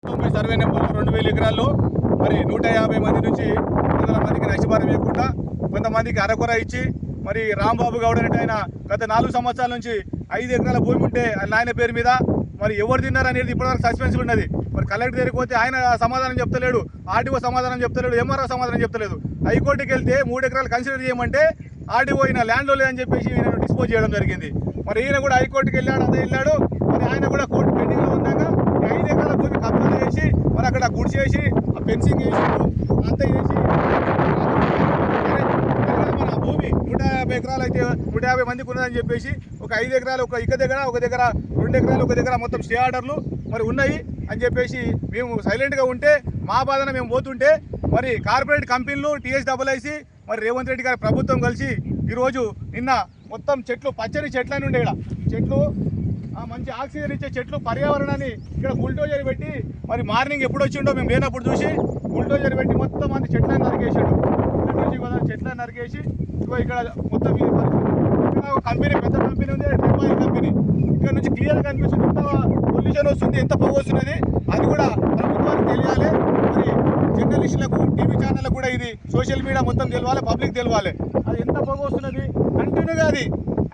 90 survey నెంబర్లో 2000 ఎకరాల్లో మరి 150 మంది నుంచి 200 మందికి నష్టపరిహారం ఇవ్వకుండా కొంతమందికి అరకొర ఇచ్చి మరి రాంబాబు గౌడ్ అంటే ఆయన గత 4 సంవత్సరాల నుంచి 5 ఎకరాల భూమి ఉంటే ఆయన పేరు మీద మరి ఎవరు తిన్నారనేది ఇప్పటివరకు సస్పెన్స్ ఉన్నది. మరి కలెక్టర్ దగ్గరికి పోతే ఆయన సమాధానం చెప్తలేడు, ఆర్టీఓ సమాధానం చెప్తలేడు, ఎంఆర్ఓ సమాధానం చెప్తలేదు. హైకోర్టుకి వెళ్తే 3 ఎకరాలు కన్సిడర్ చేయమంటే ఆర్టీఓ ఈయన ల్యాండ్లో లేదని చెప్పేసి ఈయన డిస్పోజ్ చేయడం జరిగింది. మరి ఈయన కూడా హైకోర్టుకి వెళ్ళాడు. మరి ఆయన కూడా కోర్టు పెండింగ్లో ఉన్నాక 5 ఎకరాల భూమి కబ్జా చేసి మరి అక్కడ గుడి చేసి ఫెన్సింగ్ వేసి అంతా చేసి మన భూమి 150 ఎకరాలు అయితే 150 మందికి ఉన్నదని చెప్పేసి ఒక 5 ఎకరాలు ఒక దగ్గర 2 ఎకరాలు ఒక దగ్గర మొత్తం స్టే ఆర్డర్లు మరి ఉన్నాయి అని చెప్పేసి మేము సైలెంట్గా ఉంటే మా బాధన మేము పోతుంటే మరి కార్పొరేట్ కంపెనీలు TSIIC మరి రేవంత్ రెడ్డి గారి ప్రభుత్వం కలిసి ఈరోజు నిన్న మొత్తం చెట్లు పచ్చని చెట్లని ఉండే ఇక్కడ చెట్లు మంచి ఆక్సిజన్ ఇచ్చే చెట్లు పర్యావరణాన్ని ఇక్కడ బుల్డోజర్ పెట్టి మరి మార్నింగ్ ఎప్పుడు వచ్చిండో మేము లేనప్పుడు చూసి బుల్డోజర్ పెట్టి మొత్తం మంది చెట్లను నరికేసాడు. చెట్లను నరికేసి ఇక్కడ మొత్తం ఇక్కడ ఒక కంపెనీ పెద్ద కంపెనీ ఉంది, ట్రిపాయిల్ కంపెనీ. ఇక్కడ నుంచి క్లియర్గా కనిపిస్తుంది ఎంత పొల్యూషన్ వస్తుంది, ఎంత పొగ వస్తున్నది. అది కూడా ప్రభుత్వానికి తెలియాలి, మరి జర్నలిస్టులకు టీవీ ఛానళ్ళకు కూడా ఇది సోషల్ మీడియా మొత్తం తెలవాలి, పబ్లిక్ తెలవాలి. అది ఎంత పొగ వస్తున్నది కంటిన్యూగా. అది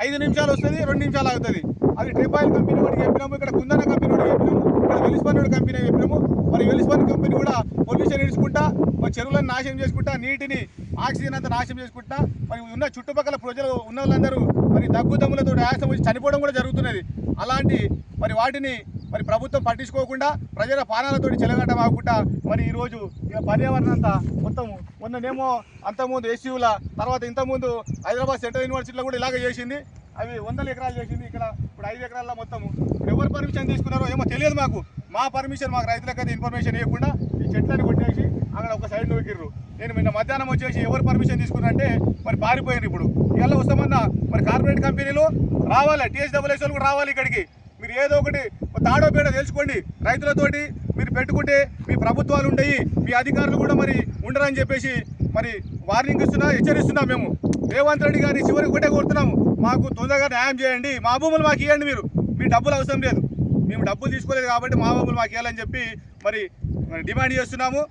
5 నిమిషాలు వస్తుంది, 2 నిమిషాలు ఆగుతుంది. అది ట్రిపాయిల్ కంపెనీ వాడికి చెప్పినాము, ఇక్కడ కుందన కంపెనీ వాడికి చెప్పినాము, ఇక్కడ వెలిస్పన్ కంపెనీ చెప్పినాము. మరి వెలిస్పన్ కంపెనీ కూడా పొల్యూషన్ ఇడుచుకుంటా మరి చెరువులను నాశనం చేసుకుంటా, నీటిని ఆక్సిజన్ అంతా నాశనం చేసుకుంటా మరి ఉన్న చుట్టుపక్కల ప్రజలు ఉన్న వాళ్ళందరూ మరి దగ్గుదమ్ములతో ఆయాసం వచ్చి చనిపోవడం కూడా జరుగుతున్నది. అలాంటి మరి వాటిని మరి ప్రభుత్వం పట్టించుకోకుండా ప్రజల పానాలతో చెలగటం ఆకుండా మరి ఈరోజు పర్యావరణం అంతా మొత్తం మొన్ననేమో అంతకుముందు ఎస్యూల తర్వాత ఇంతకుముందు హైదరాబాద్ సెంట్రల్ యూనివర్సిటీలో కూడా ఇలాగే చేసింది. అవి 100 ఎకరాలు చేసింది. ఇక్కడ ఇప్పుడు 5 ఎకరాల్లో మొత్తం ఎవరు పర్మిషన్ తీసుకున్నారో ఏమో తెలియదు మాకు. మా పర్మిషన్ మాకు రైతులకైతే ఇన్ఫర్మేషన్ ఇవ్వకుండా ఈ చెట్లని కొట్టేసి అక్కడ ఒక సైడ్ నూకిర్రు. నేను నిన్న మధ్యాహ్నం వచ్చేసి ఎవరు పర్మిషన్ తీసుకున్నారంటే మరి పారిపోయారు. ఇప్పుడు ఇలా వస్తామన్నా మరి కార్పొరేట్ కంపెనీలు రావాలి, TSIIC కూడా రావాలి ఇక్కడికి. మీరు ఏదో ఒకటి తాడో పేడో తెలుసుకోండి. రైతులతోటి మీరు పెట్టుకుంటే మీ ప్రభుత్వాలు ఉండయి, మీ అధికారులు కూడా మరి ఉండరని చెప్పేసి మరి వార్నింగ్ ఇస్తున్నా, హెచ్చరిస్తున్నాం. మేము రేవంత్ రెడ్డి గారిని చివరికి ఒకటే కోరుతున్నాము, మాకు తొందరగా న్యాయం చేయండి, మా భూములు మాకు ఇవ్వండి. మీ డబ్బులు అవసరం లేదు, మేము డబ్బులు తీసుకోలేదు కాబట్టి మా భూములు మాకు ఇవ్వాలని చెప్పి మరి డిమాండ్ చేస్తున్నాము.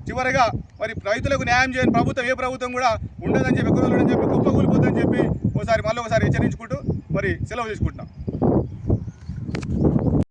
చివరిగా మరి రైతులకు న్యాయం చేయని ప్రభుత్వం ఏ ప్రభుత్వం కూడా ఉండదని చెప్పి, కుప్పకూలిపోతుందని చెప్పి మళ్ళీ ఒకసారి హెచ్చరించుకుంటూ మరి సెలవు తీసుకుంటున్నాం.